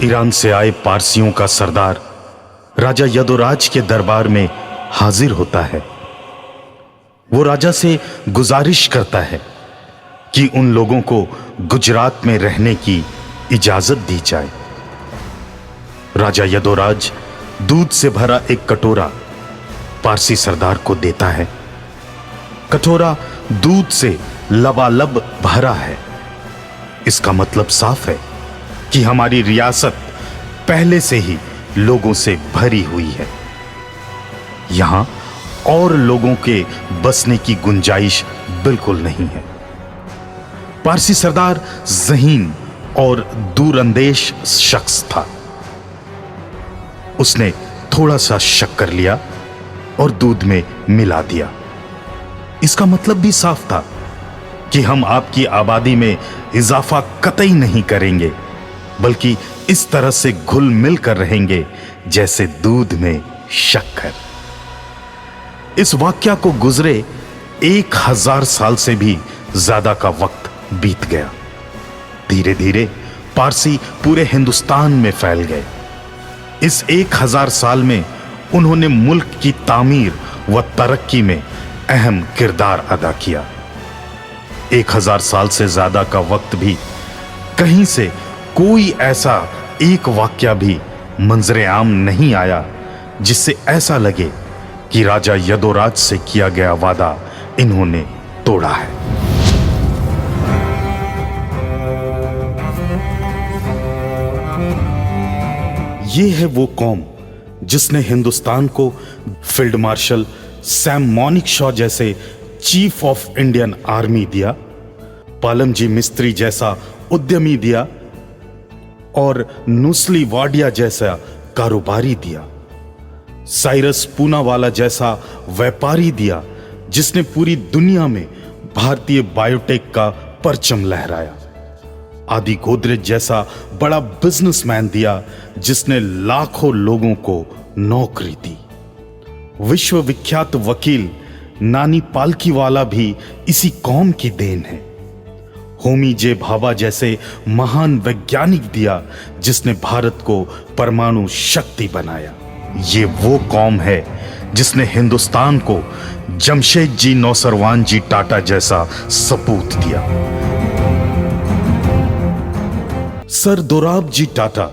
Iran से आए पारसियों का सरदार राजा यदुराज के दरबार में हाजिर होता है। वो राजा से गुजारिश करता है कि उन लोगों को गुजरात में रहने की इजाजत दी जाए। राजा यदुराज दूध से भरा एक कटोरा पारसी सरदार को देता है। कटोरा दूध से लबालब भरा है। इसका मतलब साफ है कि हमारी रियासत पहले से ही लोगों से भरी हुई है। यहां और लोगों के बसने की गुंजाइश बिल्कुल नहीं है। पारसी सरदार ज़हीन और दूरंदेश शख्स था। उसने थोड़ा सा शक्कर लिया और दूध में मिला दिया। इसका मतलब भी साफ था कि हम आपकी आबादी में इजाफा कतई नहीं करेंगे, बल्कि इस तरह से घुल मिल कर रहेंगे जैसे दूध में शक्कर। इस वाक्या को गुजरे 1000 साल से भी ज्यादा का वक्त बीत गया। धीरे धीरे पारसी पूरे हिंदुस्तान में फैल गए। इस 1000 साल में उन्होंने मुल्क की तामीर व तरक्की में अहम किरदार अदा किया। 1000 साल से ज्यादा का वक्त भी कहीं से कोई ऐसा एक वाक्या भी मंजरे आम नहीं आया जिससे ऐसा लगे कि राजा यदुराज से किया गया वादा इन्होंने तोड़ा है। ये है वो कौम जिसने हिंदुस्तान को फील्ड मार्शल सैम मॉनिकशॉ जैसे चीफ ऑफ इंडियन आर्मी दिया, पालमजी मिस्त्री जैसा उद्यमी दिया और नुस्ली वाडिया जैसा कारोबारी दिया, साइरस पूनावाला जैसा व्यापारी दिया जिसने पूरी दुनिया में भारतीय बायोटेक का परचम लहराया, आदि गोदरेज जैसा बड़ा बिजनेसमैन दिया जिसने लाखों लोगों को नौकरी दी। विश्वविख्यात वकील नानी पालकीवाला भी इसी कौम की देन है। होमी जे भाभा जैसे महान वैज्ञानिक दिया जिसने भारत को परमाणु शक्ति बनाया। ये वो कौम है जिसने हिंदुस्तान को जमशेदजी नौसरवानजी टाटा जैसा सपूत दिया। सर दोराबजी टाटा,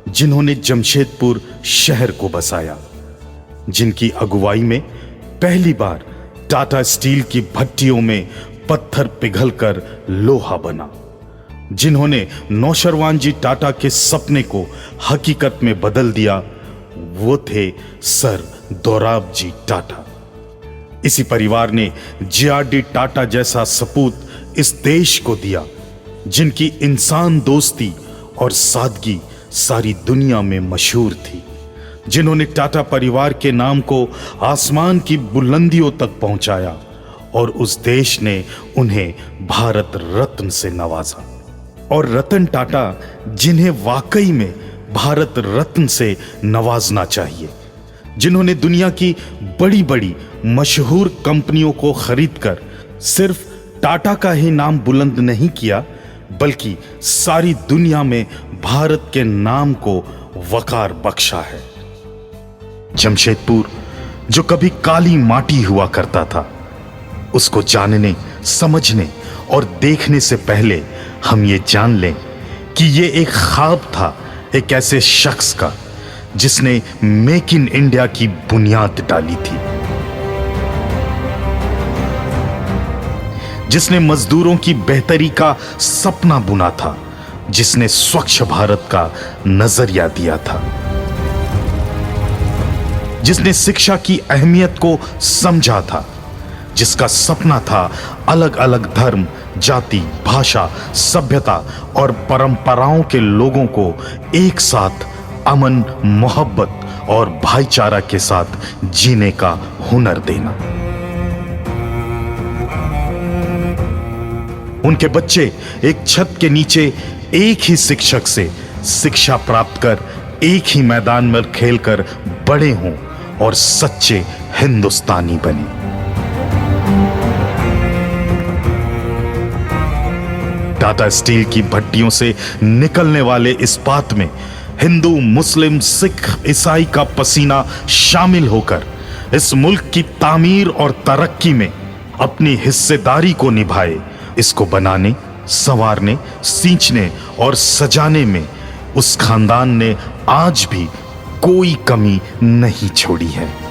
जिन्होंने जमशेदपुर शहर को बसाया, जिनकी अगुवाई में पहली बार टाटा स्टील की भट्टियों में पत्थर पिघलकर लोहा बना, जिन्होंने नौशरवानजी टाटा के सपने को हकीकत में बदल दिया, वो थे सर दोराबजी टाटा। इसी परिवार ने जे.आर.डी. टाटा जैसा सपूत इस देश को दिया, जिनकी इंसान दोस्ती और सादगी सारी दुनिया में मशहूर थी, जिन्होंने टाटा परिवार के नाम को आसमान की बुलंदियों तक पहुंचाया और उस देश ने उन्हें भारत रत्न से नवाजा। और रतन टाटा, जिन्हें वाकई में भारत रत्न से नवाजना चाहिए, जिन्होंने दुनिया की बड़ी बड़ी मशहूर कंपनियों को खरीदकर सिर्फ टाटा का ही नाम बुलंद नहीं किया, बल्कि सारी दुनिया में भारत के नाम को वकार बख्शा है। जमशेदपुर जो कभी काली माटी हुआ करता था, उसको जानने, समझने और देखने से पहले हम ये जान लें कि ये एक ख्वाब था एक ऐसे शख्स का जिसने मेक इन इंडिया की बुनियाद डाली थी, जिसने मजदूरों की बेहतरी का सपना बुना था, जिसने स्वच्छ भारत का नजरिया दिया था, जिसने शिक्षा की अहमियत को समझा था, जिसका सपना था अलग अलग धर्म, जाति, भाषा, सभ्यता और परंपराओं के लोगों को एक साथ अमन, मोहब्बत और भाईचारा के साथ जीने का हुनर देना। उनके बच्चे एक छत के नीचे एक ही शिक्षक से शिक्षा प्राप्त कर एक ही मैदान में खेलकर बड़े हों और सच्चे हिंदुस्तानी बने। टाटा स्टील की भट्टियों से निकलने वाले इस्पात में हिंदू, मुस्लिम, सिख, ईसाई का पसीना शामिल होकर इस मुल्क की तामीर और तरक्की में अपनी हिस्सेदारी को निभाए। इसको बनाने, संवारने, सींचने और सजाने में उस खानदान ने आज भी कोई कमी नहीं छोड़ी है।